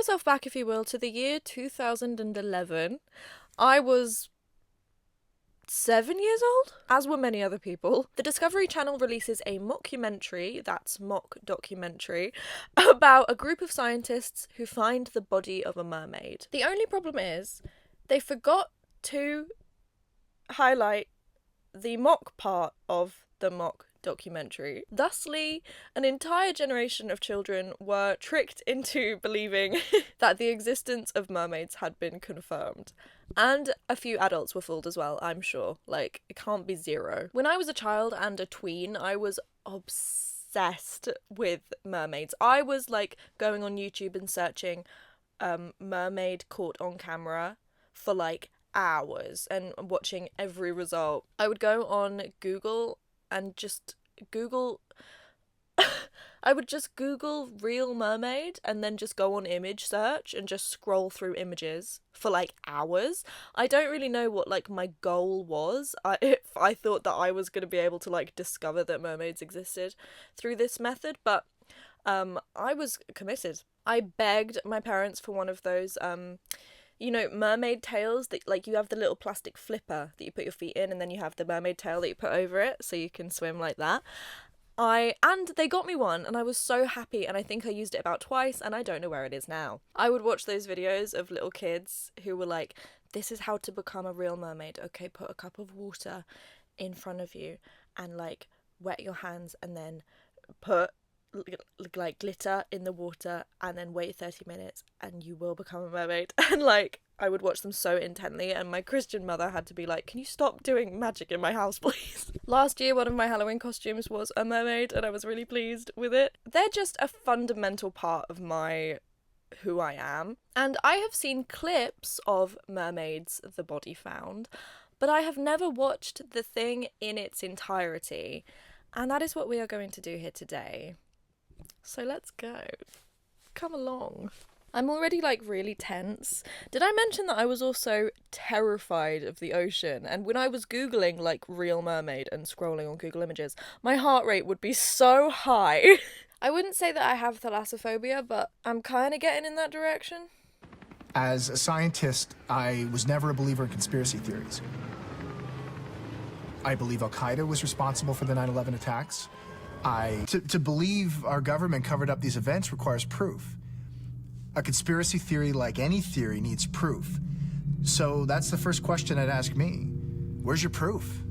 yourself back, if you will, to the year 2011. I was 7 years old, as were many other people. The Discovery Channel releases a mockumentary, that's mock documentary, about a group of scientists who find the body of a mermaid. The only problem is they forgot to highlight the mock part of the mock documentary. Thusly, an entire generation of children were tricked into believing that the existence of mermaids had been confirmed. And a few adults were fooled as well, I'm sure. Like, it can't be zero. When I was a child and a tween, I was obsessed with mermaids. I was, like, going on YouTube and searching mermaid caught on camera for, like, hours and watching every result. I would go on Google and just Google I would just Google real mermaid and then just go on image search and just scroll through images for like hours. I don't really know what like my goal was. I thought that I was going to be able to like discover that mermaids existed through this method, but I was committed. I begged my parents for one of those you know, mermaid tails that, like, you have the little plastic flipper that you put your feet in, and then you have the mermaid tail that you put over it so you can swim like that. And they got me one, and I was so happy, and I think I used it about twice, and I don't know where it is now. I would watch those videos of little kids who were like, this is how to become a real mermaid. Okay, put a cup of water in front of you and, like, wet your hands, and then put like glitter in the water and then wait 30 minutes and you will become a mermaid. And like I would watch them so intently, and my Christian mother had to be like, can you stop doing magic in my house, please? Last year one of my Halloween costumes was a mermaid, and I was really pleased with it. They're just a fundamental part of who I am, and I have seen clips of Mermaids, the Body Found, but I have never watched the thing in its entirety, and that is what we are going to do here today. So let's go. Come along. I'm already like really tense. Did I mention that I was also terrified of the ocean? And when I was Googling like real mermaid and scrolling on Google Images, my heart rate would be so high. I wouldn't say that I have thalassophobia, but I'm kind of getting in that direction. As a scientist, I was never a believer in conspiracy theories. I believe Al-Qaeda was responsible for the 9/11 attacks. To believe our government covered up these events requires proof. A conspiracy theory, like any theory, needs proof. So that's the first question I'd ask me. Where's your proof?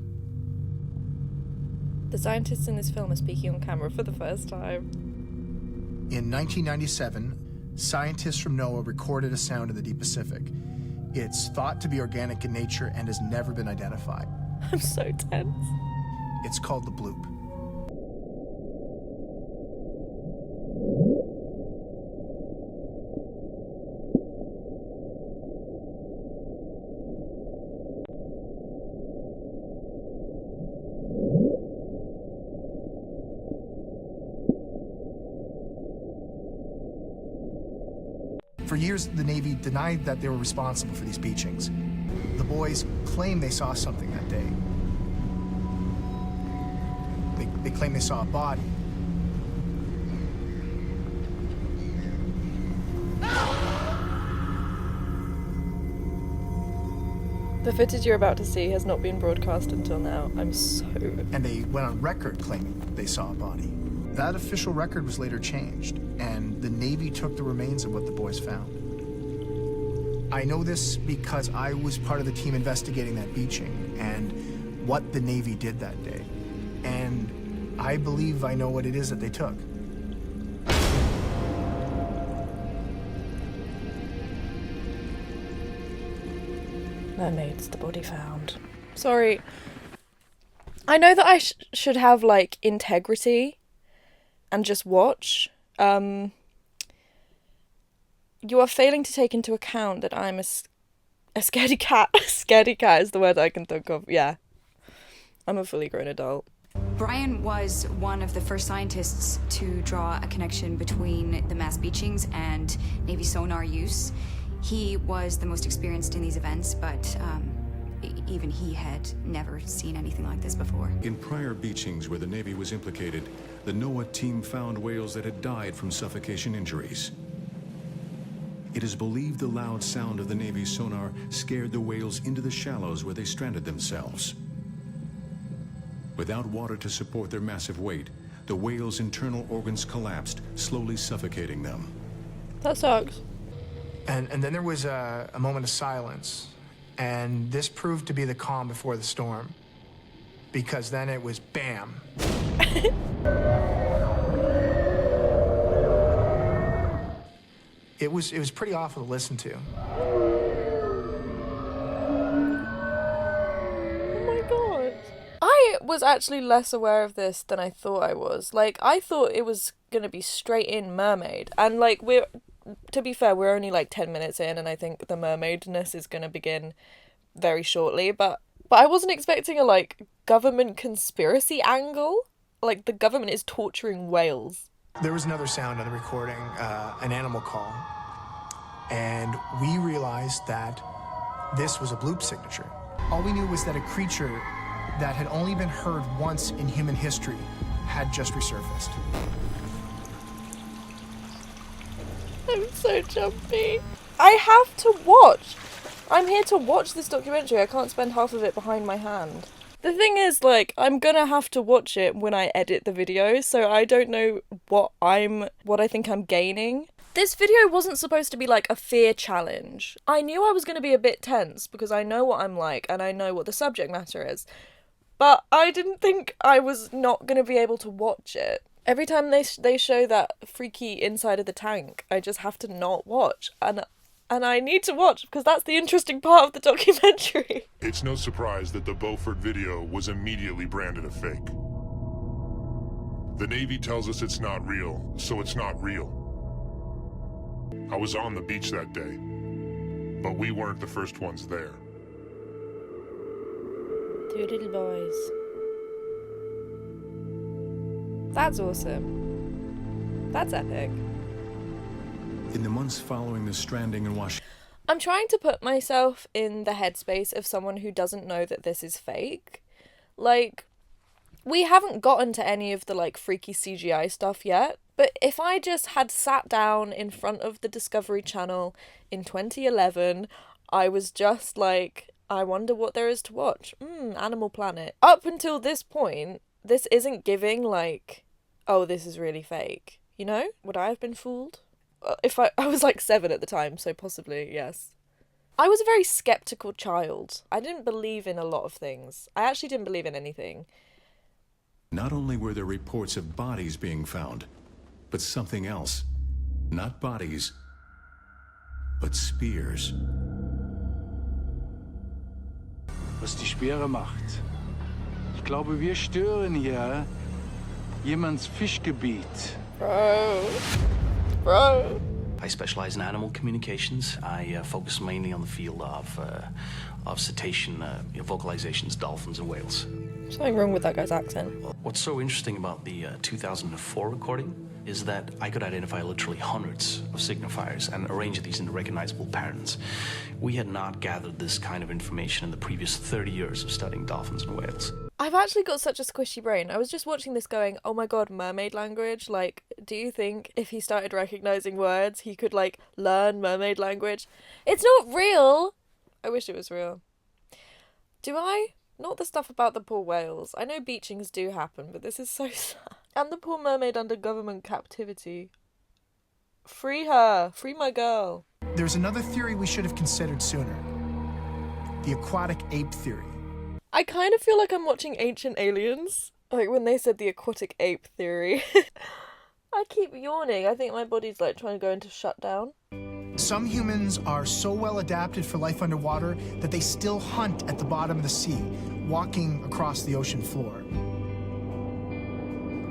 The scientists in this film are speaking on camera for the first time. In 1997, scientists from NOAA recorded a sound in the deep Pacific. It's thought to be organic in nature and has never been identified. I'm so tense. It's called the bloop. For years, the Navy denied that they were responsible for these beachings. The boys claim they saw something that day. They claim they saw a body. The footage you're about to see has not been broadcast until now. I'm so... And they went on record claiming they saw a body. That official record was later changed, and the Navy took the remains of what the boys found. I know this because I was part of the team investigating that beaching and what the Navy did that day. And I believe I know what it is that they took. Mermaids, the Body Found. Sorry. I know that I should have, like, integrity and just watch. You are failing to take into account that I'm a scaredy cat. Scaredy cat is the word I can think of, yeah. I'm a fully grown adult. Brian was one of the first scientists to draw a connection between the mass beachings and Navy sonar use. He was the most experienced in these events, but even he had never seen anything like this before. In prior beachings where the Navy was implicated, the NOAA team found whales that had died from suffocation injuries. It is believed the loud sound of the Navy's sonar scared the whales into the shallows where they stranded themselves. Without water to support their massive weight, the whales' internal organs collapsed, slowly suffocating them. That sucks. And then there was a moment of silence, and this proved to be the calm before the storm, because then it was bam. It was pretty awful to listen to. Oh my god. I was actually less aware of this than I thought I was. Like, I thought it was gonna be straight in Mermaid. And, like, to be fair, we're only, like, 10 minutes in, and I think the mermaidness is gonna begin very shortly. But I wasn't expecting a, like, government conspiracy angle. Like, the government is torturing whales. There was another sound on the recording, an animal call. And we realized that this was a bloop signature. All we knew was that a creature that had only been heard once in human history had just resurfaced. I'm so jumpy. I have to watch. I'm here to watch this documentary. I can't spend half of it behind my hand. The thing is, like, I'm gonna have to watch it when I edit the video, so I don't know what I think I'm gaining. This video wasn't supposed to be like a fear challenge. I knew I was going to be a bit tense because I know what I'm like and I know what the subject matter is. But I didn't think I was not going to be able to watch it. Every time they show that freaky inside of the tank, I just have to not watch. And I need to watch because that's the interesting part of the documentary. It's no surprise that the Beaufort video was immediately branded a fake. The Navy tells us it's not real, so it's not real. I was on the beach that day, but we weren't the first ones there. Two little boys. That's awesome. That's epic. In the months following the stranding in Washington, I'm trying to put myself in the headspace of someone who doesn't know that this is fake. Like, we haven't gotten to any of the, like, freaky CGI stuff yet. But if I just had sat down in front of the Discovery Channel in 2011, I was just like, I wonder what there is to watch. Animal Planet. Up until this point, this isn't giving, like, oh, this is really fake. You know? Would I have been fooled? If I was like 7 at the time, so possibly, yes. I was a very skeptical child. I didn't believe in a lot of things. I actually didn't believe in anything. not only were there reports of bodies being found, but something else. Not bodies, but spears. Was die Speere macht. Ich glaube, wir stören hier jemands Fischgebiet. Bro. I specialize in animal communications. I focus mainly on the field of cetacean vocalizations, dolphins and whales. Something wrong with that guy's accent. What's so interesting about the 2004 recording is that I could identify literally hundreds of signifiers and arrange these into recognizable patterns. We had not gathered this kind of information in the previous 30 years of studying dolphins and whales. I've actually got such a squishy brain. I was just watching this going, oh my god, mermaid language. Like, do you think if he started recognizing words, he could, like, learn mermaid language? It's not real! I wish it was real. Do I? Not the stuff about the poor whales. I know beachings do happen, but this is so sad. And the poor mermaid under government captivity. Free her! Free my girl! There's another theory we should have considered sooner. The aquatic ape theory. I kind of feel like I'm watching Ancient Aliens. Like when they said the aquatic ape theory. I keep yawning. I think my body's like trying to go into shutdown. Some humans are so well adapted for life underwater that they still hunt at the bottom of the sea, walking across the ocean floor.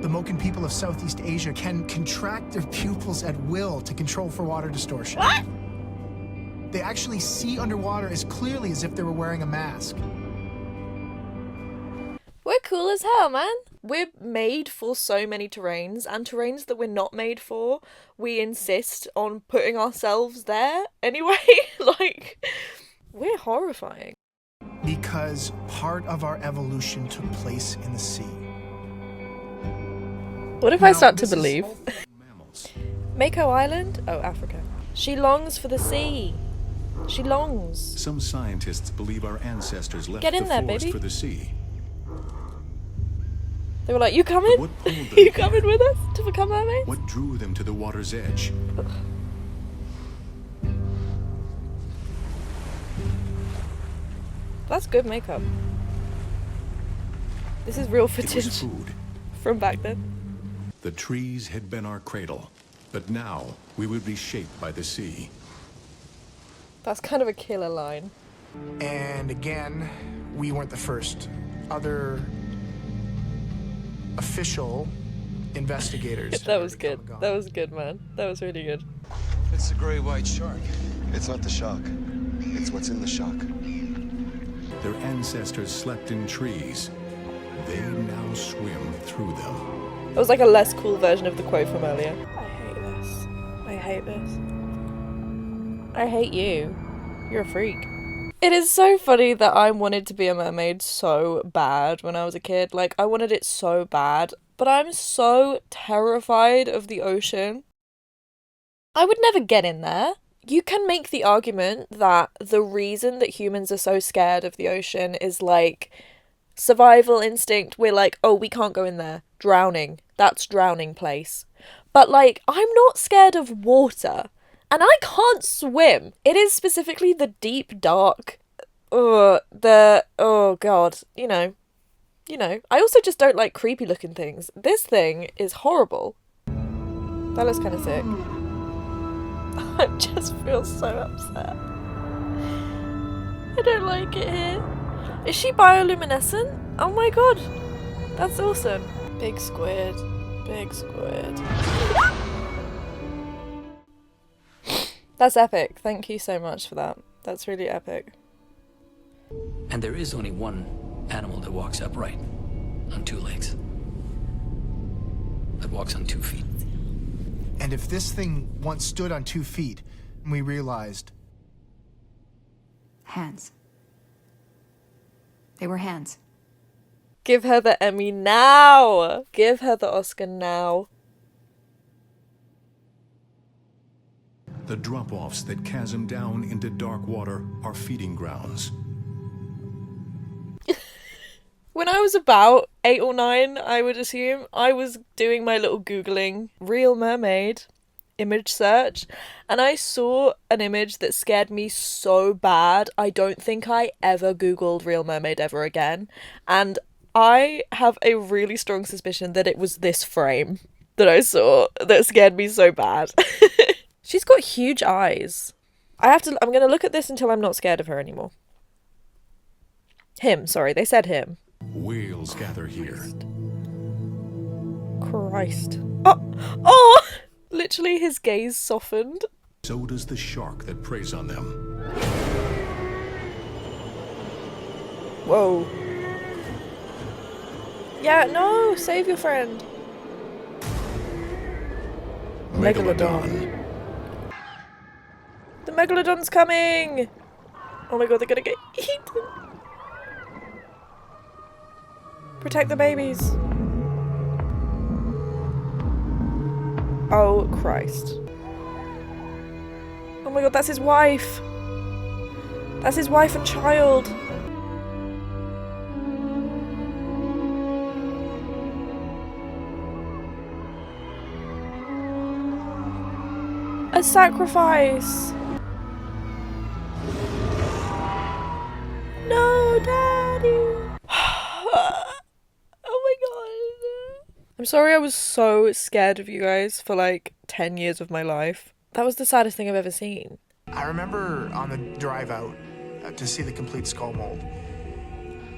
The Moken people of Southeast Asia can contract their pupils at will to control for water distortion. What? They actually see underwater as clearly as if they were wearing a mask. We're cool as hell, man. We're made for so many terrains, and terrains that we're not made for, we insist on putting ourselves there anyway. Like, we're horrifying. Because part of our evolution took place in the sea. What if I start to this is- believe? Mammals. Mako Island? Oh, Africa. She longs for the sea. She longs. Some scientists believe our ancestors left Get in the there, forest baby. for the sea. They were like, you coming? What pulled them You here? coming with us to become mermaids? What drew them to the water's edge? That's good makeup. This is real It was footage food. from back then. The trees had been our cradle, but now we would be shaped by the sea. That's kind of a killer line. And again, we weren't the first. Other official investigators. That was good. That was good, man. That was really good. It's a gray white shark. It's not the shark. It's what's in the shark. Their ancestors slept in trees. They now swim through them. It was like a less cool version of the quote from earlier. I hate this. I hate this. I hate you. You're a freak. It is so funny that I wanted to be a mermaid so bad when I was a kid. Like, I wanted it so bad. But I'm so terrified of the ocean. I would never get in there. You can make the argument that the reason that humans are so scared of the ocean is like survival instinct. We're like, oh, we can't go in there. Drowning. That's drowning place. But like, I'm not scared of water. And I can't swim. It is specifically the deep, dark, oh god, you know. I also just don't like creepy looking things. This thing is horrible. That looks kind of sick. I just feel so upset. I don't like it here. Is she bioluminescent? Oh my god. That's awesome. Big squid. Big squid. That's epic. Thank you so much for that. That's really epic. And there is only one animal that walks upright on two legs. That walks on 2 feet. And if this thing once stood on 2 feet, we realized... Hands. They were hands. Give her the Emmy now! Give her the Oscar now. The drop-offs that chasm down into dark water are feeding grounds. When I was about 8 or 9, I would assume, I was doing my little Googling, real mermaid, image search, and I saw an image that scared me so bad, I don't think I ever Googled real mermaid ever again. And I have a really strong suspicion that it was this frame that I saw that scared me so bad. She's got huge eyes. I'm gonna look at this until I'm not scared of her anymore. Him, sorry, they said him. Whales gather here. Christ. Oh! Literally his gaze softened. So does the shark that preys on them. Whoa. Yeah, no, save your friend. Megalodon. The Megalodon's coming! Oh my god, they're gonna get eaten. Protect the babies. Oh, Christ. Oh my god, that's his wife. That's his wife and child. A sacrifice. No, Daddy. Oh my god. I'm sorry I was so scared of you guys for like 10 years of my life. That was the saddest thing I've ever seen. I remember on the drive out to see the complete skull mold,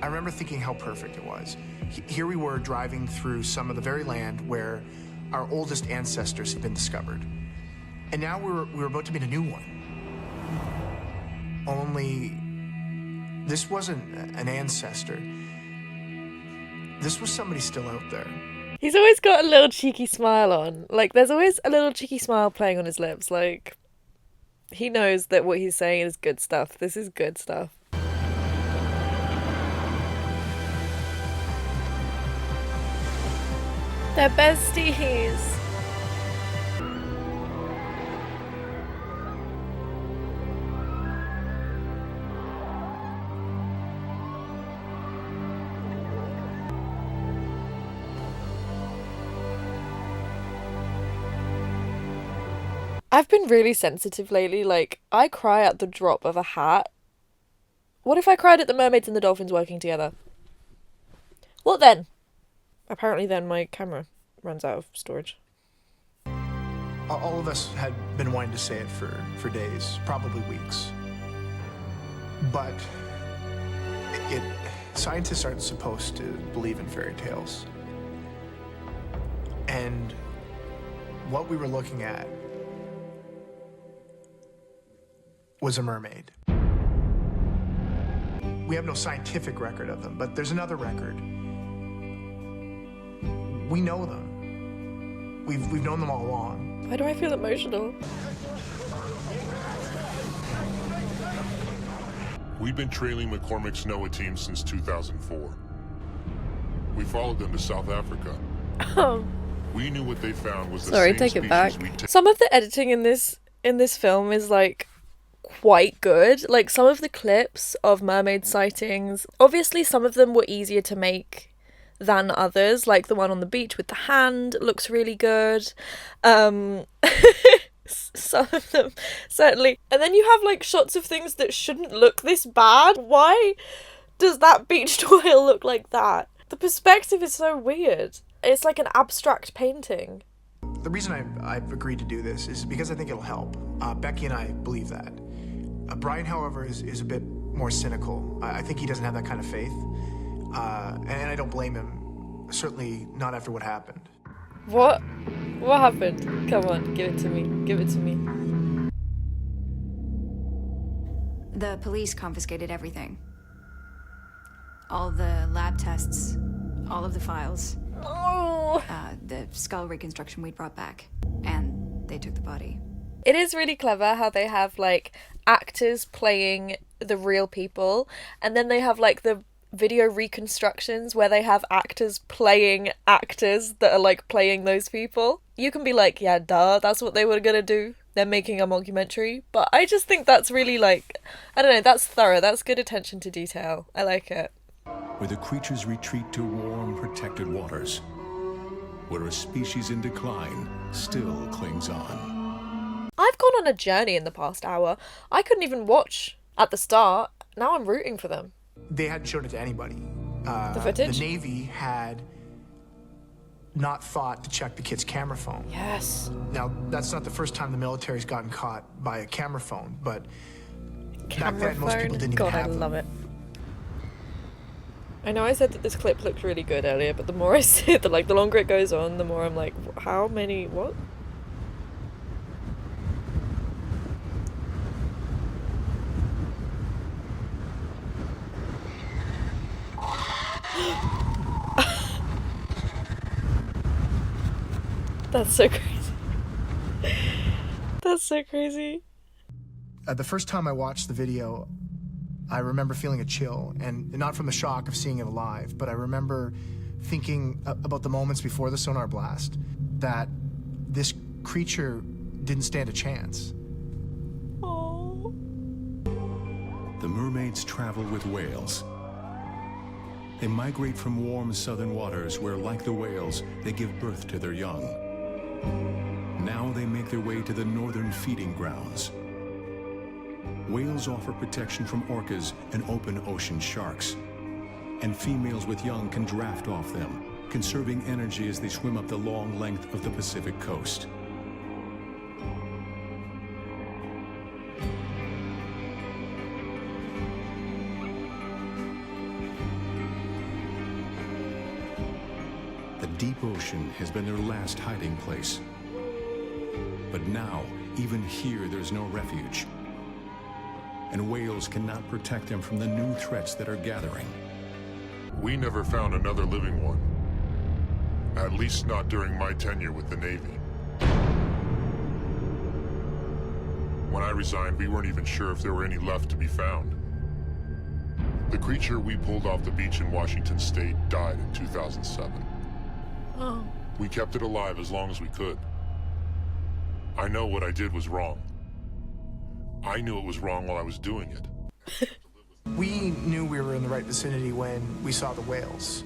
I remember thinking how perfect it was. Here we were driving through some of the very land where our oldest ancestors had been discovered. And now we were about to meet a new one. Only this wasn't an ancestor. This was somebody still out there. He's always got a little cheeky smile on. Like, there's always a little cheeky smile playing on his lips. Like, he knows that what he's saying is good stuff. This is good stuff. They're besties. I've been really sensitive lately. Like, I cry at the drop of a hat. What if I cried at the mermaids and the dolphins working together? What then? Apparently then my camera runs out of storage. All of us had been wanting to say it for days, probably weeks. But scientists aren't supposed to believe in fairy tales. And what we were looking at was a mermaid. We have no scientific record of them, but there's another record. We know them. We've known them all along. Why do I feel emotional? We've been trailing McCormick's NOAA team since 2004. We followed them to South Africa. We knew what they found was the same take it species back. we Some of the editing in this film is like quite good. Like some of the clips of mermaid sightings, obviously some of them were easier to make than others, like the one on the beach with the hand looks really good. Some of them certainly, and then you have like shots of things that shouldn't look this bad. Why does that beached whale look like that? The perspective is so weird. It's like an abstract painting. The reason I've agreed to do this is because I think it'll help. Becky and I believe that. Brian, however, is a bit more cynical. I think he doesn't have that kind of faith. And I don't blame him. Certainly not after what happened. What happened? Come on, give it to me. Give it to me. The police confiscated everything. All the lab tests, all of the files, the skull reconstruction we'd brought back, and they took the body. It is really clever how they have like actors playing the real people, and then they have like the video reconstructions where they have actors playing actors that are like playing those people. You can be like, yeah, duh, that's what they were gonna do. They're making a mockumentary. But I just think that's really like, I don't know, that's thorough. That's good attention to detail. I like it. Where the creatures retreat to warm, protected waters, where a species in decline still clings on. I've gone on a journey in the past hour. I couldn't even watch at the start. Now I'm rooting for them. They hadn't shown it to anybody. The footage? The Navy had not thought to check the kid's camera phone. Yes. Now, that's not the first time the military's gotten caught by a camera phone, but back then most people didn't even have them. I love it. I know I said that this clip looked really good earlier, but the more I see it, the longer it goes on, the more I'm like, how many, what? That's so crazy. That's so crazy. The first time I watched the video, I remember feeling a chill, and not from the shock of seeing it alive, but I remember thinking about the moments before the sonar blast, that this creature didn't stand a chance. Oh. The mermaids travel with whales. They migrate from warm southern waters where, like the whales, they give birth to their young. Now they make their way to the northern feeding grounds. Whales offer protection from orcas and open ocean sharks. And females with young can draft off them, conserving energy as they swim up the long length of the Pacific coast. The deep ocean has been their last hiding place. But now, even here, there's no refuge. And whales cannot protect them from the new threats that are gathering. We never found another living one. At least not during my tenure with the Navy. When I resigned, we weren't even sure if there were any left to be found. The creature we pulled off the beach in Washington State died in 2007. Oh. We kept it alive as long as we could. I know what I did was wrong. I knew it was wrong while I was doing it. We knew we were in the right vicinity when we saw the whales.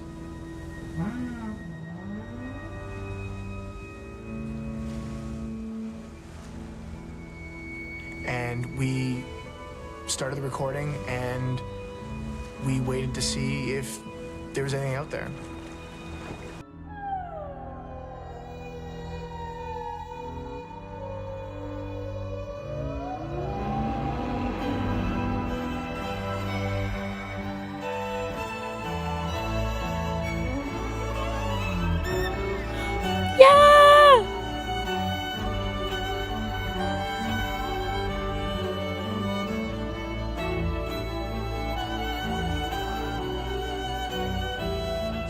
And we started the recording, and we waited to see if there was anything out there. Yeah!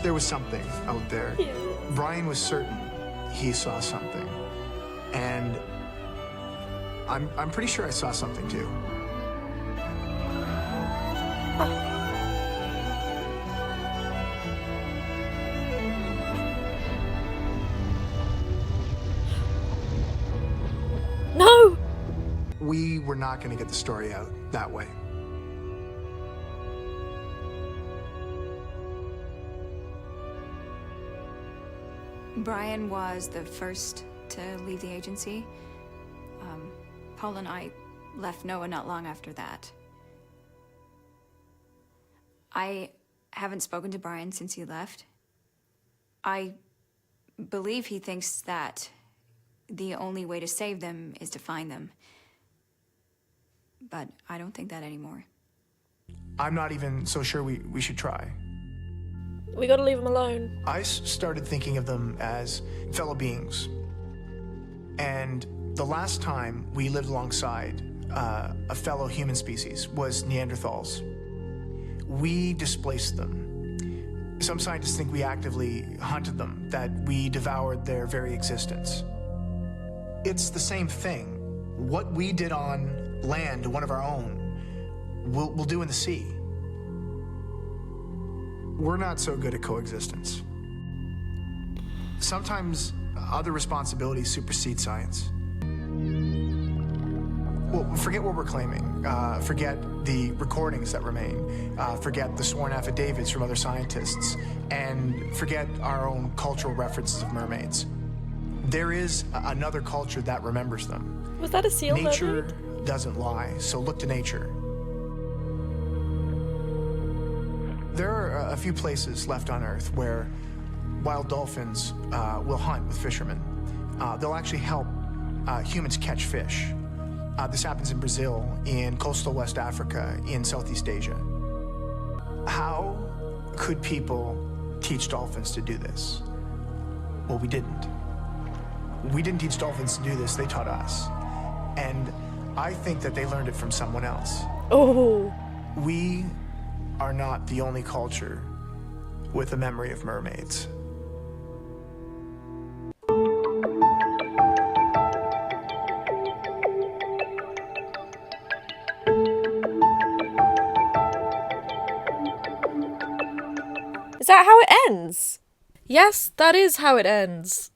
There was something out there. Yeah. Brian was certain he saw something. And I'm pretty sure I saw something too. No! We were not going to get the story out that way. Brian was the first to leave the agency. Paul and I left Noah not long after that. I haven't spoken to Brian since he left. I believe he thinks that the only way to save them is to find them. But I don't think that anymore. I'm not even so sure we should try. We gotta leave him alone. I started thinking of them as fellow beings. And the last time we lived alongside a fellow human species was Neanderthals. We displaced them. Some scientists think we actively hunted them, that we devoured their very existence. It's the same thing. What we did on land to one of our own, we'll do in the sea. We're not so good at coexistence. Sometimes other responsibilities supersede science. Well, forget what we're claiming. Forget the recordings that remain. Forget the sworn affidavits from other scientists. And forget our own cultural references of mermaids. There is another culture that remembers them. Was that a seal Nature mermaid? doesn't lie, so look to nature. There are a few places left on Earth where wild dolphins will hunt with fishermen. They'll actually help humans catch fish. This happens in Brazil, in coastal West Africa, in Southeast Asia. How could people teach dolphins to do this? Well, we didn't. We didn't teach dolphins to do this, they taught us. And I think that they learned it from someone else. Oh. We are not the only culture with a memory of mermaids. Is that how it ends? Yes, that is how it ends.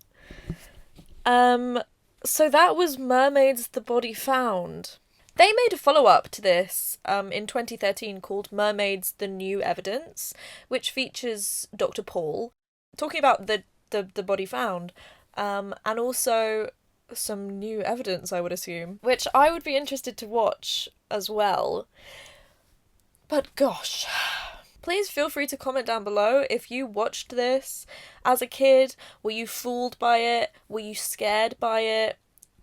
So that was Mermaids, the Body Found. They made a follow-up to this in 2013 called Mermaids, the New Evidence, which features Dr. Paul talking about the body found, and also some new evidence, I would assume, which I would be interested to watch as well. But gosh, please feel free to comment down below if you watched this as a kid. Were you fooled by it? Were you scared by it?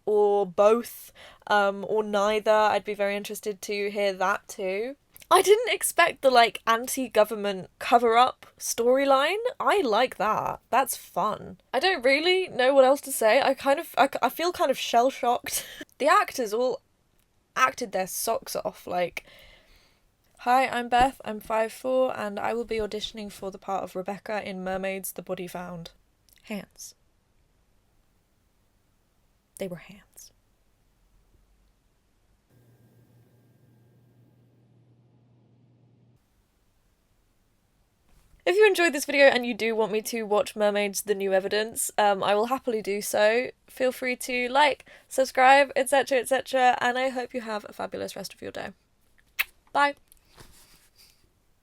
Or both? Or neither? I'd be very interested to hear that too. I didn't expect the anti-government cover-up storyline. I like that. That's fun. I don't really know what else to say. I feel kind of shell-shocked. The actors all acted their socks off. Hi, I'm Beth, I'm 5'4", and I will be auditioning for the part of Rebecca in Mermaids, the Body Found. Hands. They were hands. If you enjoyed this video and you do want me to watch Mermaids, the New Evidence, I will happily do so. Feel free to like, subscribe, etc, etc, and I hope you have a fabulous rest of your day. Bye!